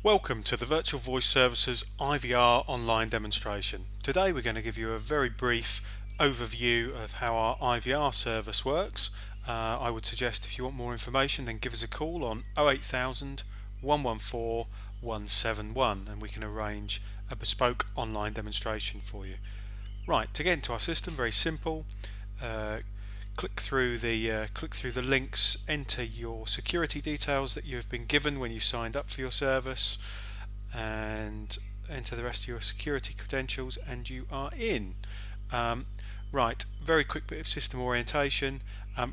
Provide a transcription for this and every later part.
Welcome to the Virtual Voice Services IVR online demonstration. Today we're going to give you a very brief overview of how our IVR service works. I would suggest if you want more information then give us a call on 08000 114 171 and we can arrange a bespoke online demonstration for you. Right, to get into our system, very simple. Click through the links, enter your security details that you have been given when you signed up for your service, and enter the rest of your security credentials, and you are in. Right, very quick bit of system orientation.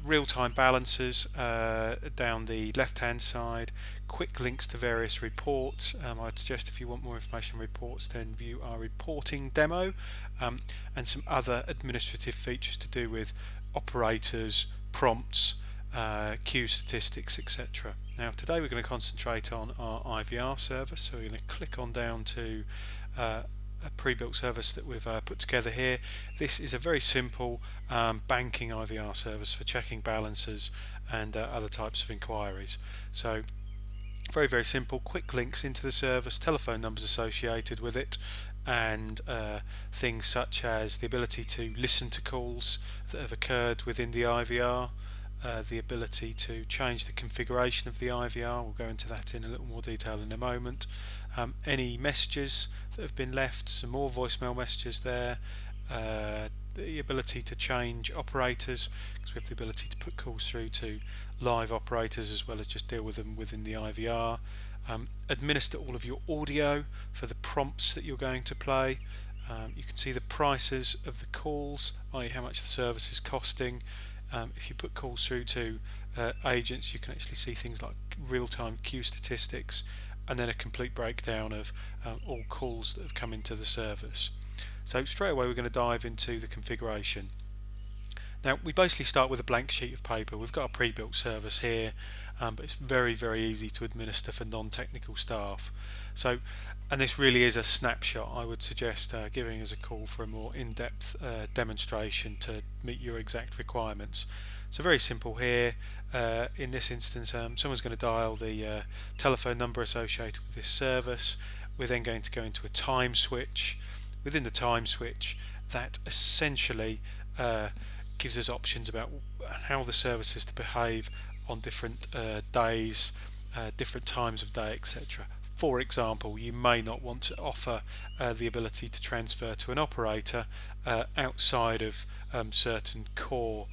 Real-time balances down the left-hand side, quick links to various reports. I'd suggest if you want more information on reports then view our reporting demo, and some other administrative features to do with operators, prompts, queue statistics, etc. Now today we're going to concentrate on our IVR service, so we're going to click on down to a pre-built service that we've put together here. This is a very simple banking IVR service for checking balances and other types of inquiries. So very simple, quick links into the service, telephone numbers associated with it, and things such as the ability to listen to calls that have occurred within the IVR, the ability to change the configuration of the IVR. We'll go into that in a little more detail in a moment. Any messages that have been left, some more voicemail messages there, the ability to change operators, because we have the ability to put calls through to live operators as well as just deal with them within the IVR. Administer all of your audio for the prompts that you're going to play. You can see the prices of the calls, i.e. how much the service is costing. If you put calls through to agents, you can actually see things like real-time queue statistics, and then a complete breakdown of all calls that have come into the service. So straight away we're going to dive into the configuration. Now we basically start with a blank sheet of paper. We've got a pre-built service here, but it's very easy to administer for non-technical staff. So, and this really is a snapshot. I would suggest giving us a call for a more in-depth demonstration to meet your exact requirements. So very simple here. In this instance, someone's going to dial the telephone number associated with this service. We're then going to go into a time switch. Within the time switch, that essentially gives us options about how the service is to behave on different days, different times of day, etc. For example, you may not want to offer the ability to transfer to an operator outside of certain core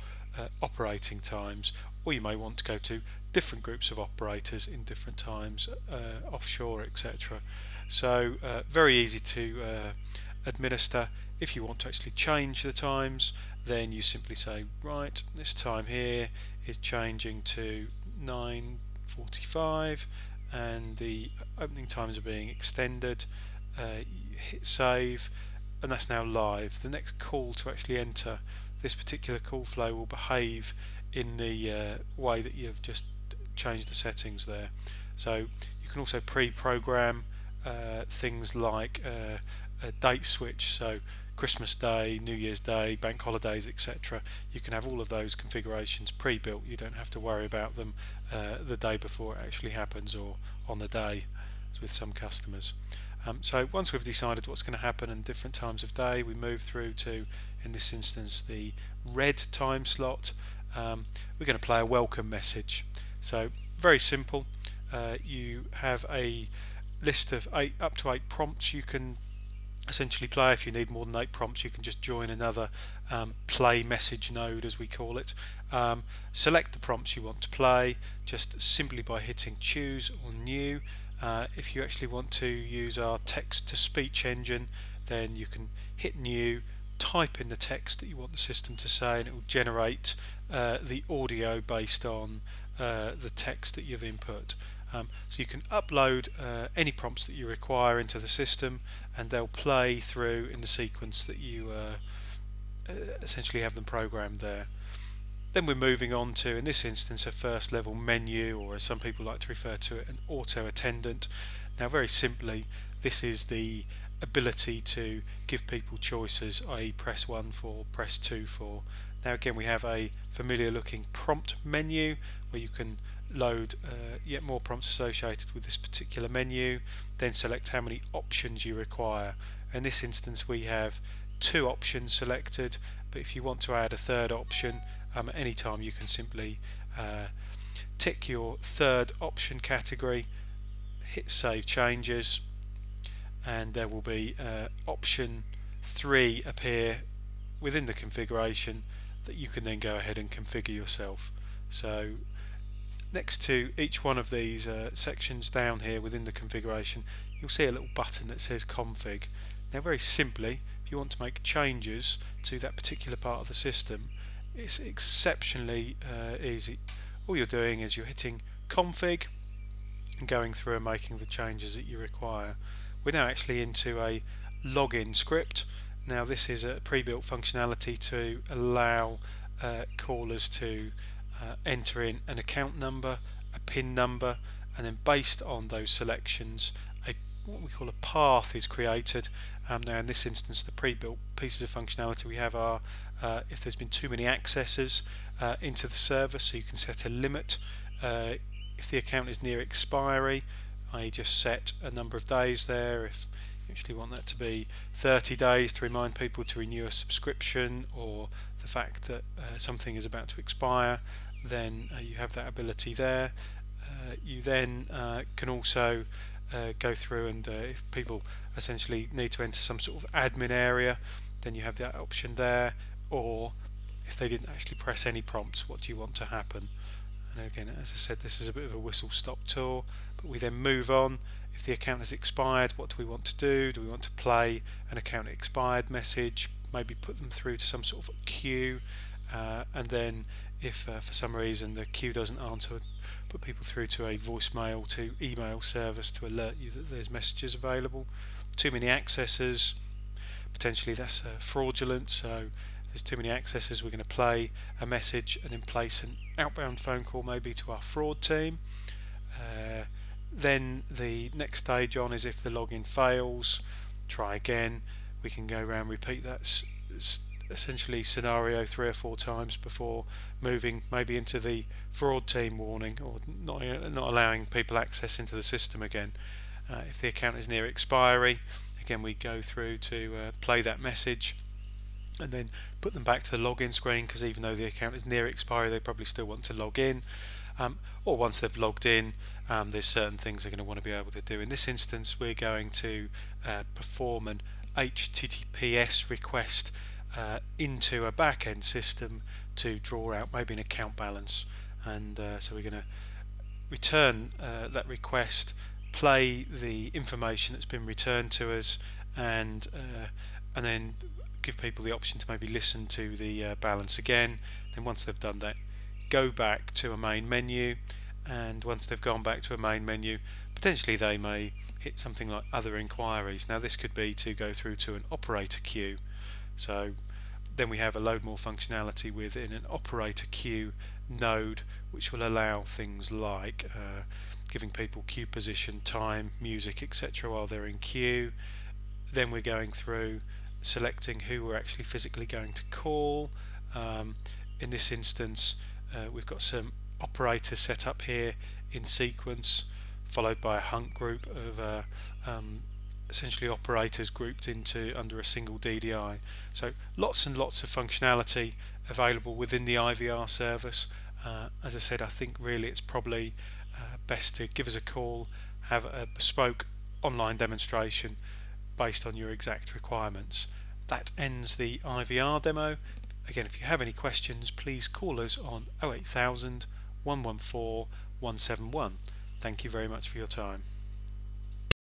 operating times, or you may want to go to different groups of operators in different times, offshore, etc. So very easy to administer. If you want to actually change the times, then you simply say, right, this time here is changing to 9:45 and the opening times are being extended. You hit save, and that's now live. The next call to actually enter this particular call flow will behave in the way that you've just changed the settings there. So you can also pre-program things like a date switch, so Christmas Day, New Year's Day, bank holidays, etc. You can have all of those configurations pre-built. You don't have to worry about them the day before it actually happens or on the day, as with some customers. So once we've decided what's going to happen in different times of day, we move through to, in this instance, the red time slot. We're going to play a welcome message. So very simple. You have a list of up to 8 prompts you can essentially play. If you need more than 8 prompts, you can just join another play message node, as we call it. Select the prompts you want to play just simply by hitting choose or new. If you actually want to use our text-to-speech engine, then you can hit new, type in the text that you want the system to say, and it will generate the audio based on the text that you've input. So you can upload any prompts that you require into the system, and they'll play through in the sequence that you essentially have them programmed there. Then we're moving on to, in this instance, a first level menu, or as some people like to refer to it, an auto attendant. Now very simply, this is the ability to give people choices, i.e. press 1 for, press 2 for. Now again, we have a familiar looking prompt menu where you can load yet more prompts associated with this particular menu, then select how many options you require. In this instance we have 2 options selected, but if you want to add a third option at any time, you can simply tick your third option category, hit save changes, and there will be option 3 appear within the configuration that you can then go ahead and configure yourself. So next to each one of these sections down here within the configuration, you'll see a little button that says config. Now very simply, if you want to make changes to that particular part of the system, it's exceptionally easy. All you're doing is you're hitting config and going through and making the changes that you require. We're now actually into a login script. Now this is a pre-built functionality to allow callers to enter in an account number, a PIN number, and then based on those selections what we call a path is created. Now in this instance the pre-built pieces of functionality we have are if there's been too many accesses into the server, so you can set a limit. If the account is near expiry, I just set a number of days there. If you actually want that to be 30 days to remind people to renew a subscription, or the fact that something is about to expire, then you have that ability there. You then can also go through and if people essentially need to enter some sort of admin area, then you have that option there, or if they didn't actually press any prompts, what do you want to happen? And again, as I said, this is a bit of a whistle stop tour, but we then move on. If the account has expired, what do we want to do? Do we want to play an account expired message, maybe put them through to some sort of queue, and then if for some reason the queue doesn't answer, put people through to a voicemail to email service to alert you that there's messages available. Too many accesses, potentially that's fraudulent, so if there's too many accesses, we're going to play a message and then place an outbound phone call maybe to our fraud team. Then the next stage on is if the login fails, try again. We can go around, repeat that essentially scenario 3 or 4 times before moving maybe into the fraud team warning, or not allowing people access into the system again. If the account is near expiry, again we go through to play that message and then put them back to the login screen, because even though the account is near expiry, they probably still want to log in. Or once they've logged in, there's certain things they're going to want to be able to do. In this instance, we're going to perform an HTTPS request into a back-end system to draw out maybe an account balance, and so we're going to return that request, play the information that's been returned to us, and then give people the option to maybe listen to the balance again. Then once they've done that, go back to a main menu, and once they've gone back to a main menu, potentially they may hit something like other inquiries. Now this could be to go through to an operator queue, so then we have a load more functionality within an operator queue node, which will allow things like giving people queue position, time, music, etc. while they're in queue. Then we're going through selecting who we're actually physically going to call. In this instance we've got some operators set up here in sequence, followed by a hunt group of essentially operators grouped into under a single DDI. So lots and lots of functionality available within the IVR service. As I said, I think really it's probably best to give us a call, have a bespoke online demonstration based on your exact requirements. That ends the IVR demo. Again, if you have any questions, please call us on 08000 114 171. Thank you very much for your time.